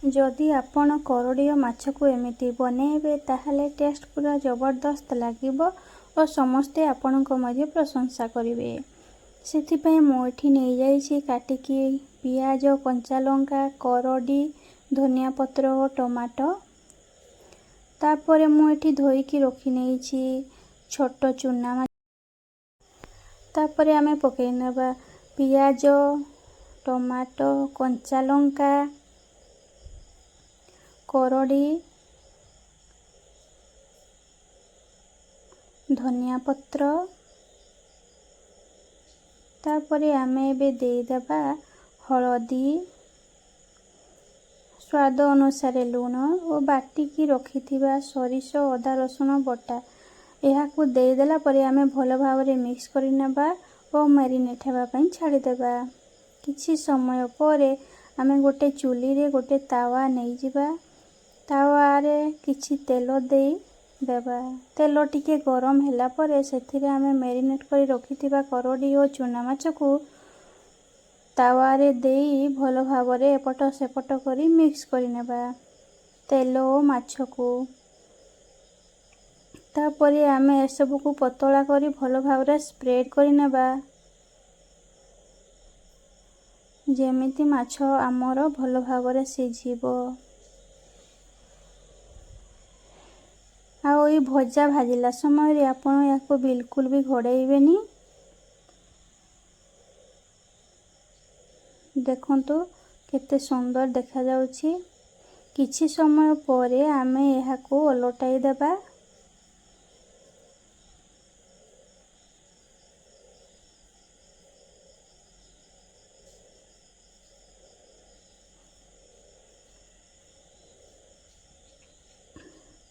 जदि आपण करड़ियो माछ को एमिति बनेबे ताहले टेस्ट पूरा जबरदस्त लागिबो और समस्ते आपण को मध्य प्रशंसा करिवे। सेथिपई मु एठी नै जाईछि काटिकी पियाज, कंचा लंका, करडी, धनिया पत्र और टमाटो। तापरे मु एठी धोईकी रखी नेछि छोट चुना माछ। तापरे आमे पकई नेबा पियाज, टमाटो, कंचा लंका, करडी, धनिया पत्र। तापरे आमे एबे देई देबा हळदी, स्वाद अनुसार लूण और बाटिकी रखिथिबा सरिष, अदा, रसुण बटा। एहाकू देई देला परे आमे भलो भावरे मिक्स करि नेबा और मैरिनेट हेबा पई छाडी देबा। किछि समय परे आमे गोटे चुली रे गोटे तावा नै जिबा। तावा रे किछि तेल देई देबा। तेल टिके गरम होला परे सेथिरे आमे मैरिनेट करि रखिथिबा करडी और चुना माछ को तावा रे देई भलो भावरे एपट सेपट करी मिक्स करि नेबा तेल और माछ को। तापरे आमे एसबु को पतला करी भलो भावरे स्प्रेड करि नेबा जेमिति माछ आमर भलो भावरे सिझिबो। आउ भजा भाजिला समय रे आपण याको बिल्कुल भी घोड़ेइबेनी। देखंतु केते सुंदर देखा जाउछि। किछि समय परे आमे याको ओलटाई देबा।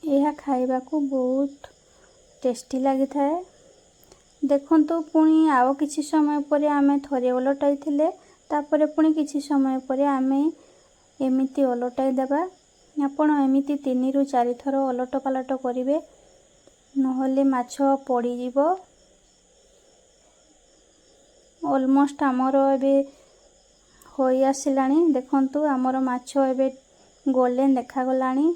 यह खाइबा को बहुत टेस्टी लगी थाए। देखंतु पुणी आउ किछि समय परे आमे थरे ओलटाई थिले तापरे पुणी किछि समय परे आमे एमिति ओलटाई देबा। आपण एमिति 3 रु 4 थर ओलट पालट करिवे नहले माछ पड़ी जिवो। ऑलमोस्ट आमर एबे होई आसिलानी। देखंतु आमर माछ एबे गोल्डन देखा गलानी।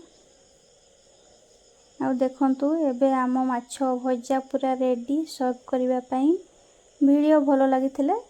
आउ देखंतु एबे आम माछ भजा पूरा रेडी सर्व करिवा पई। वीडियो भलो लागिथिले